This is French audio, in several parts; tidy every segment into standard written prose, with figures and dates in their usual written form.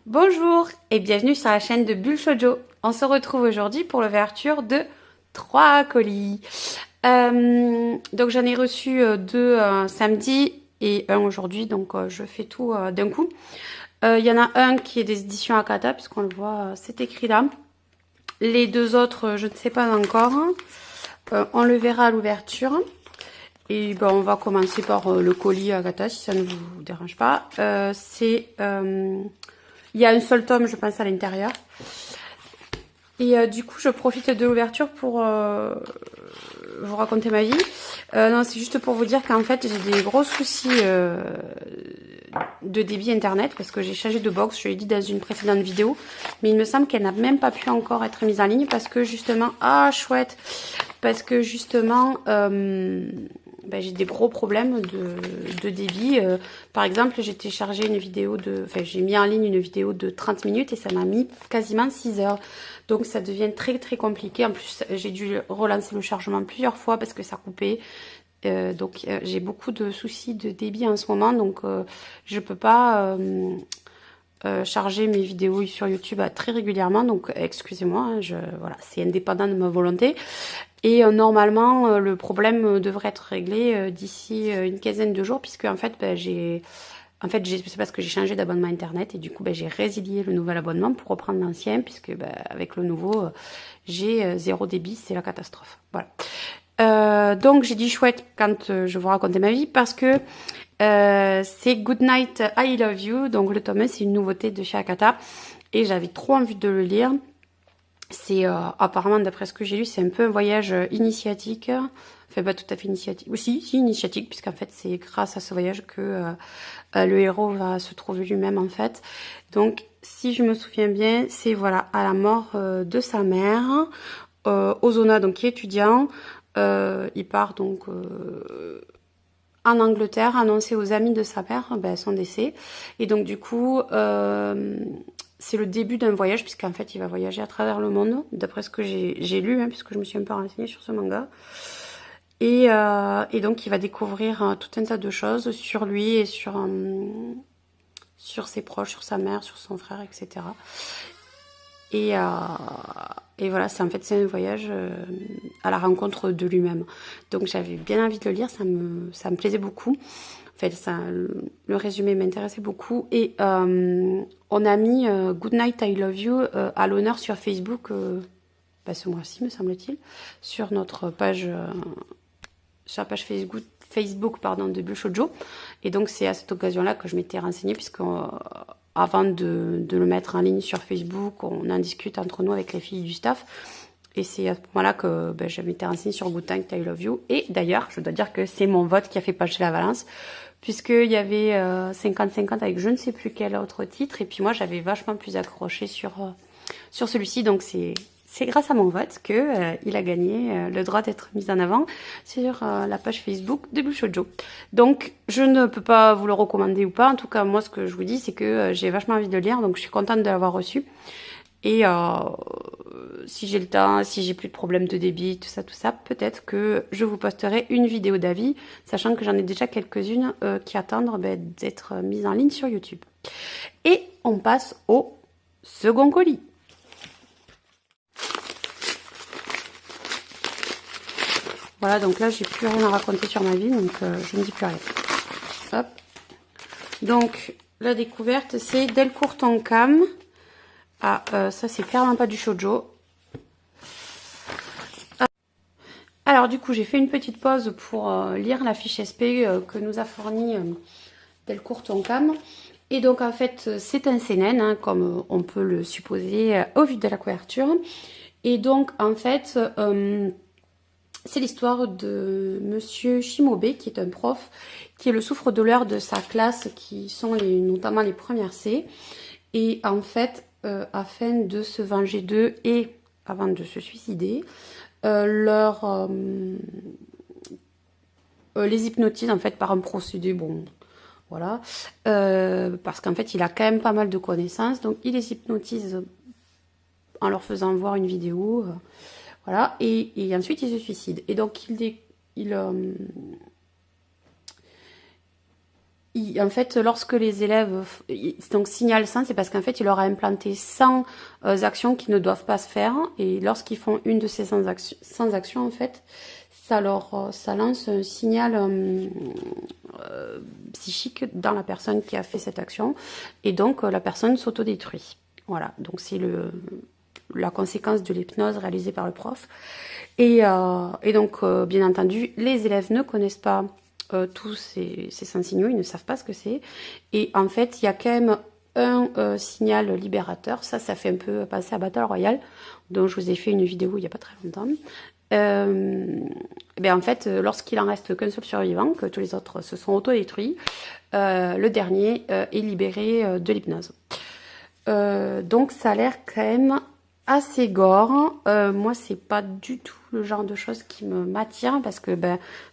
Bonjour et bienvenue sur la chaîne de Bulle Shoujo. On se retrouve aujourd'hui pour l'ouverture de 3 colis. Donc j'en ai reçu 2 samedi et un aujourd'hui, donc je fais tout d'un coup. Il y en a un qui est des éditions Akata, puisqu'on le voit, c'est écrit là. Les 2 autres, je ne sais pas encore. On le verra à l'ouverture. Et ben, on va commencer par le colis Akata, si ça ne vous dérange pas. Il y a un seul tome, je pense, à l'intérieur. Et du coup, je profite de l'ouverture pour vous raconter ma vie. Non, c'est juste pour vous dire qu'en fait, j'ai des gros soucis de débit internet parce que j'ai changé de box, je l'ai dit dans une précédente vidéo. Mais il me semble qu'elle n'a même pas pu encore être mise en ligne parce que justement... Ah, chouette. Parce que justement... j'ai des gros problèmes de débit. Par exemple, j'ai téléchargé une vidéo j'ai mis en ligne une vidéo de 30 minutes et ça m'a mis quasiment 6 heures. Donc ça devient très très compliqué. En plus, j'ai dû relancer le chargement plusieurs fois parce que ça coupait. J'ai beaucoup de soucis de débit en ce moment. Donc je peux pas charger mes vidéos sur YouTube très régulièrement. Donc excusez-moi, hein, voilà, c'est indépendant de ma volonté. Et normalement, le problème devrait être réglé d'ici une quinzaine de jours, puisque en fait, c'est parce que j'ai changé d'abonnement internet et du coup, j'ai résilié le nouvel abonnement pour reprendre l'ancien, puisque avec le nouveau, j'ai 0 débit, c'est la catastrophe. Voilà. Donc j'ai dit chouette quand je vous racontais ma vie, parce que c'est Goodnight I Love You, donc le tome 1, c'est une nouveauté de chez Akata, et j'avais trop envie de le lire. C'est apparemment, d'après ce que j'ai lu, c'est un peu un voyage initiatique. Enfin, pas tout à fait initiatique. Aussi, si, initiatique, puisqu'en fait, c'est grâce à ce voyage que le héros va se trouver lui-même, en fait. Donc, si je me souviens bien, c'est, voilà, à la mort de sa mère, Ozona, donc, qui est étudiant. Il part, donc... en Angleterre, annoncer aux amis de sa mère son décès. Et donc, du coup... c'est le début d'un voyage, puisqu'en fait, il va voyager à travers le monde, d'après ce que j'ai lu, hein, puisque je me suis un peu renseignée sur ce manga. Et donc, il va découvrir tout un tas de choses sur lui et sur ses proches, sur sa mère, sur son frère, etc. Et voilà, c'est un voyage à la rencontre de lui-même. Donc, j'avais bien envie de le lire, ça me plaisait beaucoup. En fait, le résumé m'intéressait beaucoup. Et on a mis Goodnight I Love You à l'honneur sur Facebook, ce mois-ci, me semble-t-il, sur notre page, sur la page Facebook de Bulle Shoujo. Et donc, c'est à cette occasion-là que je m'étais renseignée, puisque avant de le mettre en ligne sur Facebook, on en discute entre nous avec les filles du staff. Et c'est à ce moment-là que je m'étais renseignée sur Good Night I Love You. Et d'ailleurs, je dois dire que c'est mon vote qui a fait pencher la balance, puisqu'il y avait 50-50 avec je ne sais plus quel autre titre. Et puis moi, j'avais vachement plus accroché sur celui-ci. Donc c'est grâce à mon vote qu'il a gagné le droit d'être mis en avant sur la page Facebook de Bulle Shoujo. Donc je ne peux pas vous le recommander ou pas. En tout cas, moi, ce que je vous dis, c'est que j'ai vachement envie de le lire. Donc je suis contente de l'avoir reçu. Et si j'ai le temps, si j'ai plus de problèmes de débit, tout ça, peut-être que je vous posterai une vidéo d'avis, sachant que j'en ai déjà quelques-unes qui attendent d'être mises en ligne sur YouTube. Et on passe au second colis. Voilà, donc là, j'ai plus rien à raconter sur ma vie, donc je ne dis plus rien. Hop. Donc, la découverte, c'est Delcourt Tonkam. Ah, ça, c'est clairement pas du shoujo. Alors, du coup, j'ai fait une petite pause pour lire la fiche SP que nous a fournie Delcourt Tonkam. Et donc, en fait, c'est un seinen, hein, comme on peut le supposer au vu de la couverture. Et donc, en fait... c'est l'histoire de Monsieur Shimobe, qui est un prof, qui est le souffre-douleur de sa classe, qui sont notamment les premières C. Et en fait, afin de se venger d'eux et avant de se suicider, les hypnotise en fait par un procédé, bon, voilà, parce qu'en fait, il a quand même pas mal de connaissances, donc il les hypnotise en leur faisant voir une vidéo. Voilà, et ensuite il se suicide. Et donc il en fait, lorsque les élèves, donc signalent 100, c'est parce qu'en fait, il leur a implanté 100 actions qui ne doivent pas se faire. Et lorsqu'ils font une de ces 100 actions, en fait, ça lance un signal psychique dans la personne qui a fait cette action. Et donc, la personne s'autodétruit. Voilà, donc c'est la conséquence de l'hypnose réalisée par le prof. Et donc, bien entendu, les élèves ne connaissent pas tous ces signaux, ils ne savent pas ce que c'est. Et en fait, il y a quand même un signal libérateur. Ça fait un peu penser à Battle Royale, dont je vous ai fait une vidéo il n'y a pas très longtemps. En fait, lorsqu'il en reste qu'un seul survivant, que tous les autres se sont auto-détruits, le dernier est libéré de l'hypnose. Donc ça a l'air quand même assez gore. Moi, c'est pas du tout le genre de choses qui m'attire parce que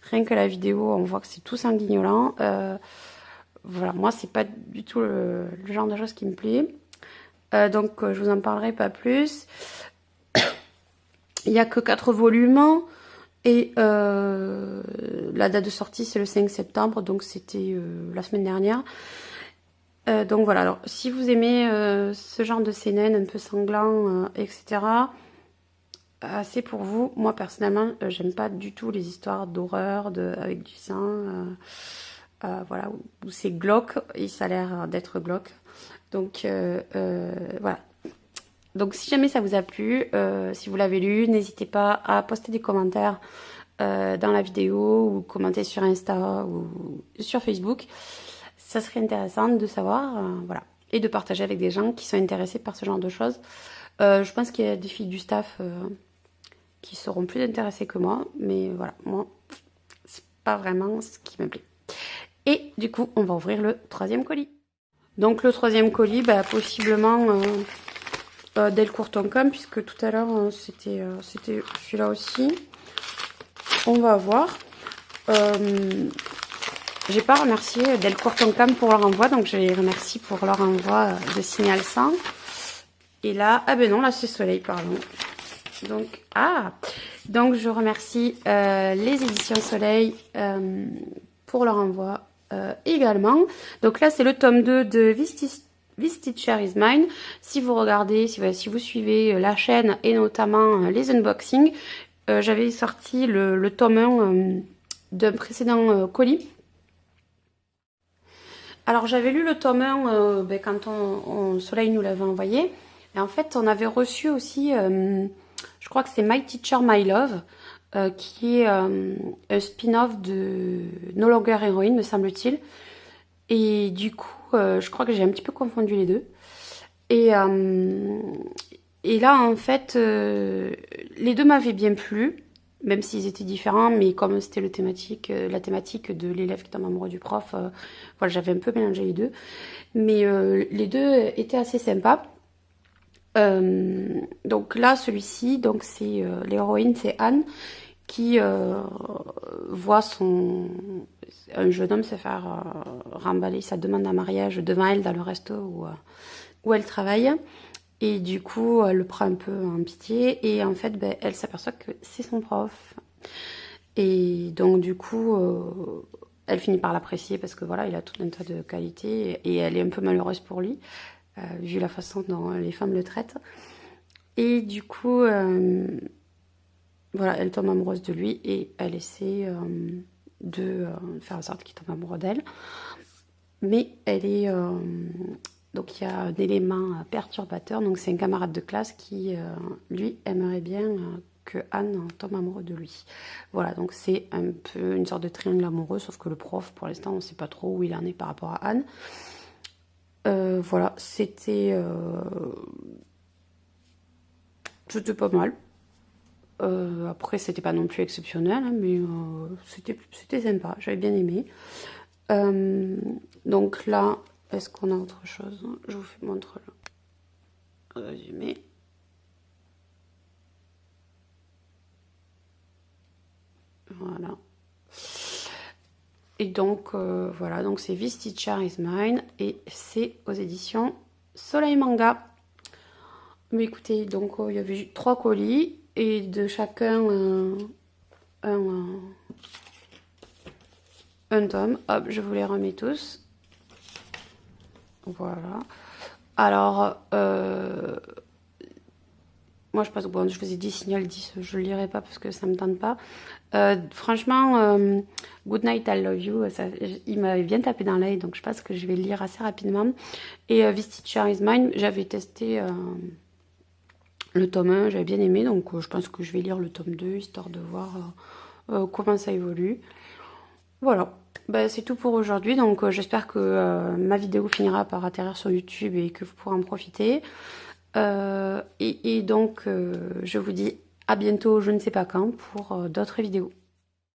rien que la vidéo, on voit que c'est tout sanguignolant. Voilà, moi, c'est pas du tout le genre de choses qui me plaît. Donc, je vous en parlerai pas plus. Il n'y a que 4 volumes et la date de sortie, c'est le 5 septembre, donc c'était la semaine dernière. Donc voilà, alors si vous aimez ce genre de CNN un peu sanglant, etc., c'est pour vous. Moi personnellement, j'aime pas du tout les histoires d'horreur avec du sang, voilà, où c'est glauque, et ça a l'air d'être glauque. Donc voilà. Donc si jamais ça vous a plu, si vous l'avez lu, n'hésitez pas à poster des commentaires dans la vidéo ou commenter sur Insta ou sur Facebook. Ça serait intéressant de savoir, voilà, et de partager avec des gens qui sont intéressés par ce genre de choses. Je pense qu'il y a des filles du staff qui seront plus intéressées que moi, mais voilà, moi, c'est pas vraiment ce qui me plaît. Et du coup, on va ouvrir le 3e colis. Donc le 3e colis, possiblement Delcourt Tonkam, puisque tout à l'heure c'était celui-là aussi. On va voir. J'ai pas remercié Delcourt Tonkam pour leur envoi, donc je les remercie pour leur envoi de Signal 100. Et là, ah ben non, là c'est Soleil, pardon. Donc je remercie les éditions Soleil pour leur envoi également. Donc là c'est le tome 2 de This Teacher is Mine. Si vous regardez, si vous suivez la chaîne et notamment les unboxings, j'avais sorti le tome 1 d'un précédent colis. Alors j'avais lu le tome 1 quand Soleil nous l'avait envoyé. Et en fait on avait reçu aussi, je crois que c'est My Teacher, My Love, qui est un spin-off de No Longer Heroine, me semble-t-il. Et du coup, je crois que j'ai un petit peu confondu les deux. Et là, en fait, les deux m'avaient bien plu, même s'ils étaient différents, mais comme c'était la thématique de l'élève qui tombe amoureux du prof, voilà, j'avais un peu mélangé les deux. Mais les deux étaient assez sympas. Donc là, celui-ci, donc c'est l'héroïne, c'est Anne, qui voit un jeune homme se faire remballer sa demande en mariage devant elle dans le resto où elle travaille. Et du coup, elle le prend un peu en pitié. Et en fait, elle s'aperçoit que c'est son prof. Et donc, du coup, elle finit par l'apprécier parce que voilà, il a tout un tas de qualités. Et elle est un peu malheureuse pour lui, vu la façon dont les femmes le traitent. Et du coup, voilà, elle tombe amoureuse de lui et elle essaie de faire en sorte qu'il tombe amoureux d'elle. Mais elle est... donc il y a un élément perturbateur, donc c'est un camarade de classe qui, lui, aimerait bien que Anne tombe amoureux de lui. Voilà, donc c'est un peu une sorte de triangle amoureux, sauf que le prof, pour l'instant, on ne sait pas trop où il en est par rapport à Anne. Voilà, c'était pas mal. Après, c'était pas non plus exceptionnel, hein, mais c'était sympa, j'avais bien aimé. Donc là, est-ce qu'on a autre chose? Je vous montre le résumé. Voilà. Et donc, voilà, donc c'est This Teacher is Mine et c'est aux éditions Soleil Manga. Mais écoutez, donc il y avait 3 colis et de chacun un tome. Hop, je vous les remets tous. Voilà. Alors, moi je pense, bon, je vous ai dit Signal 10, je le lirai pas parce que ça me tente pas. Franchement, Good Night, I Love You, ça, il m'avait bien tapé dans l'œil, donc je pense que je vais le lire assez rapidement. Et This Teacher Is Mine, j'avais testé le tome 1, j'avais bien aimé, donc je pense que je vais lire le tome 2, histoire de voir comment ça évolue. Voilà, bah, c'est tout pour aujourd'hui, donc j'espère que ma vidéo finira par atterrir sur YouTube et que vous pourrez en profiter. Et donc, je vous dis à bientôt, je ne sais pas quand, pour d'autres vidéos.